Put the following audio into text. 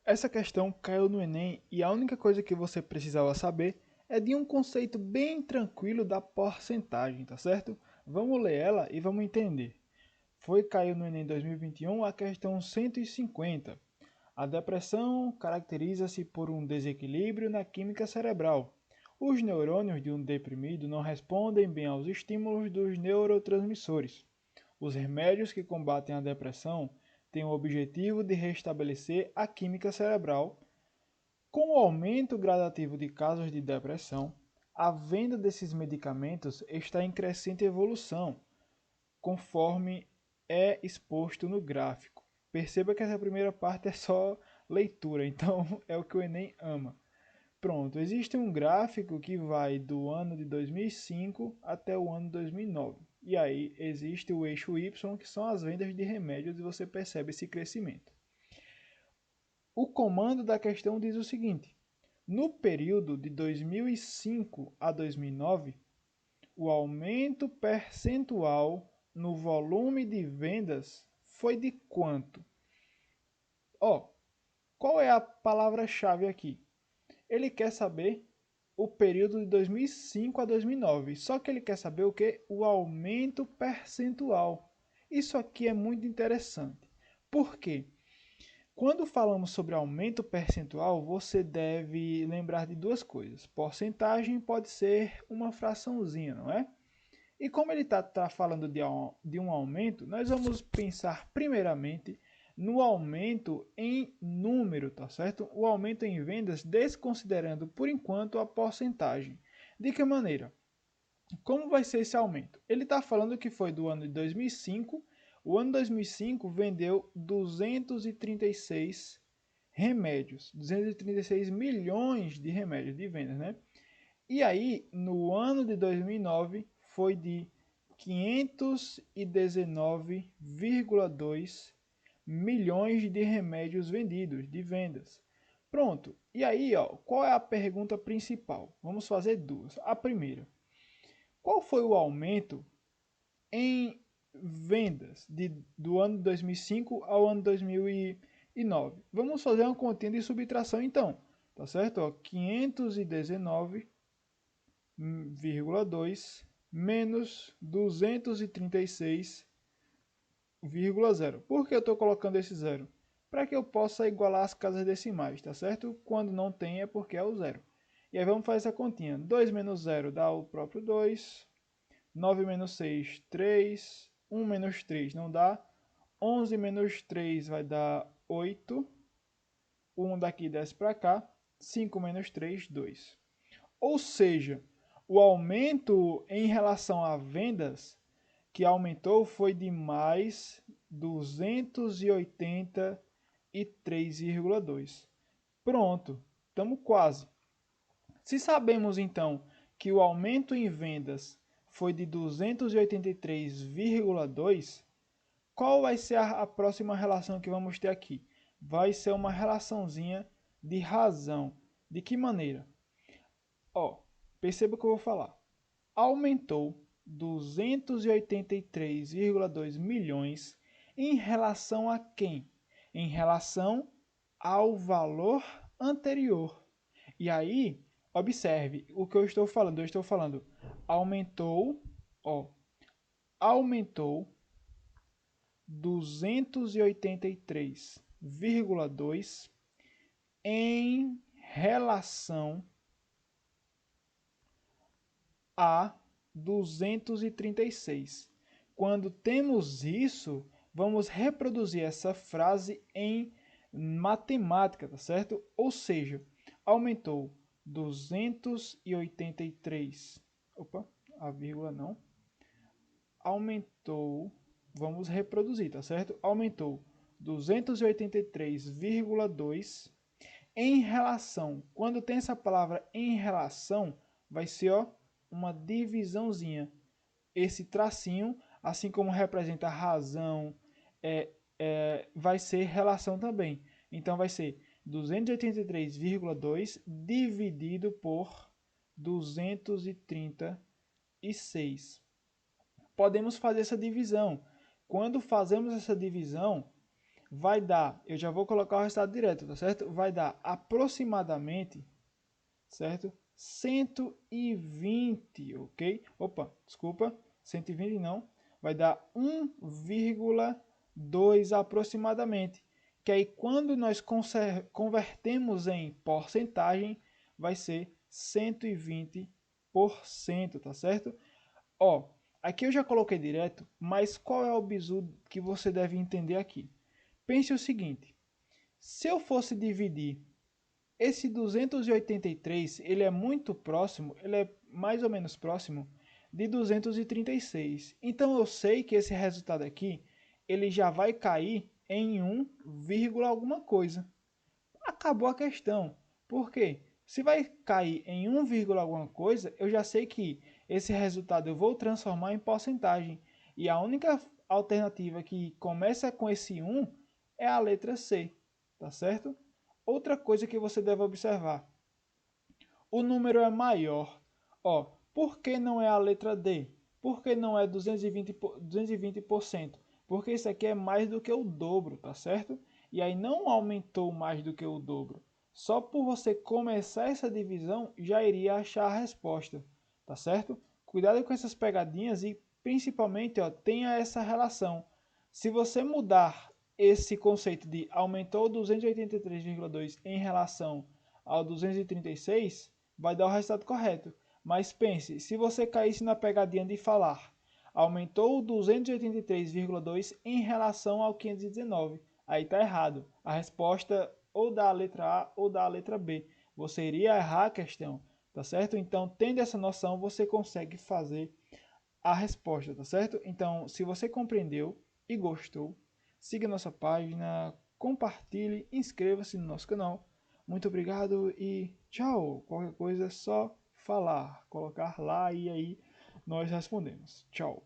Essa questão caiu no Enem e a única coisa que você precisava saber é de um conceito bem tranquilo da porcentagem, tá certo? Vamos ler ela e vamos entender. Caiu no Enem 2021 a questão 150. A depressão caracteriza-se por um desequilíbrio na química cerebral. Os neurônios de um deprimido não respondem bem aos estímulos dos neurotransmissores. Os remédios que combatem a depressão têm o objetivo de restabelecer a química cerebral. Com o aumento gradativo de casos de depressão, a venda desses medicamentos está em crescente evolução, conforme é exposto no gráfico. Perceba que essa primeira parte é só leitura, então é o que o Enem ama. Pronto, existe um gráfico que vai do ano de 2005 até o ano 2009. E aí existe o eixo Y, que são as vendas de remédios, e você percebe esse crescimento. O comando da questão diz o seguinte: no período de 2005 a 2009, o aumento percentual no volume de vendas foi de quanto? Ó, qual é a palavra-chave aqui? Ele quer saber o período de 2005 a 2009. Só que ele quer saber o que? O aumento percentual. Isso aqui é muito interessante. Por quê? Quando falamos sobre aumento percentual, você deve lembrar de duas coisas. Porcentagem pode ser uma fraçãozinha, não é? E como ele está falando de um aumento, nós vamos pensar primeiramente no aumento em número, tá certo? O aumento em vendas, desconsiderando por enquanto a porcentagem. De que maneira? Como vai ser esse aumento? Ele está falando que foi do ano de 2005. O ano 2005 vendeu 236 remédios, 236 milhões de remédios de vendas, né? E aí, no ano de 2009, foi de 519,2 milhões de remédios vendidos, de vendas. Pronto. E aí, ó, qual é a pergunta principal? Vamos fazer duas. A primeira: qual foi o aumento em vendas do ano 2005 ao ano 2009? Vamos fazer uma continha de subtração então, tá certo? Ó, 519,2 menos 236,0. Por que eu estou colocando esse zero? Para que eu possa igualar as casas decimais, tá certo? Quando não tem é porque é o zero. E aí vamos fazer essa continha. 2 menos 0 dá o próprio 2. 9 menos 6, 3. 1 menos 3 não dá. 11 menos 3 vai dar 8. 1 daqui desce para cá. 5 menos 3, 2. Ou seja, o aumento em relação a vendas que aumentou foi de mais 283,2. Pronto, estamos quase. Se sabemos então que o aumento em vendas foi de 283,2, qual vai ser a próxima relação que vamos ter aqui? Vai ser uma relaçãozinha de razão. De que maneira? Ó, perceba o que eu vou falar. Aumentou 283,2 milhões em relação a quem? Em relação ao valor anterior. E aí, observe o que eu estou falando. Eu estou falando aumentou, ó, aumentou 283,2 em relação a 236. Quando temos isso, vamos reproduzir essa frase em matemática, tá certo? Ou seja, aumentou 283. Opa, a vírgula não. Aumentou, vamos reproduzir, tá certo? Aumentou 283,2 em relação. Quando tem essa palavra em relação, vai ser, ó, uma divisãozinha. Esse tracinho, assim como representa razão, vai ser relação também. Então vai ser 283,2 dividido por 236. Podemos fazer essa divisão. Quando fazemos essa divisão, vai dar, eu já vou colocar o resultado direto, tá certo? Vai dar aproximadamente, certo? 120, ok? Opa, desculpa, 120 não. Vai dar 1,2 aproximadamente. Que aí quando nós convertemos em porcentagem, vai ser 120%, tá certo? Ó, aqui eu já coloquei direto, mas qual é o bizu que você deve entender aqui? Pense o seguinte, se eu fosse dividir esse 283, ele é muito próximo, ele é mais ou menos próximo de 236. Então eu sei que esse resultado aqui, ele já vai cair em 1, alguma coisa. Acabou a questão. Por quê? Se vai cair em 1, alguma coisa, eu já sei que esse resultado eu vou transformar em porcentagem. E a única alternativa que começa com esse 1 é a letra C, tá certo? Outra coisa que você deve observar, o número é maior. Ó, por que não é a letra D? Por que não é 220%? Porque isso aqui é mais do que o dobro, tá certo? E aí não aumentou mais do que o dobro. Só por você começar essa divisão já iria achar a resposta, tá certo? Cuidado com essas pegadinhas e principalmente, ó, tenha essa relação. Se você mudar esse conceito de aumentou 283,2 em relação ao 236, vai dar o resultado correto. Mas pense, se você caísse na pegadinha de falar aumentou 283,2 em relação ao 519, aí está errado. A resposta ou da letra A ou da letra B. Você iria errar a questão, tá certo? Então, tendo essa noção, você consegue fazer a resposta, tá certo? Então, se você compreendeu e gostou, siga nossa página, compartilhe, inscreva-se no nosso canal. Muito obrigado e tchau! Qualquer coisa é só falar, colocar lá e aí nós respondemos. Tchau!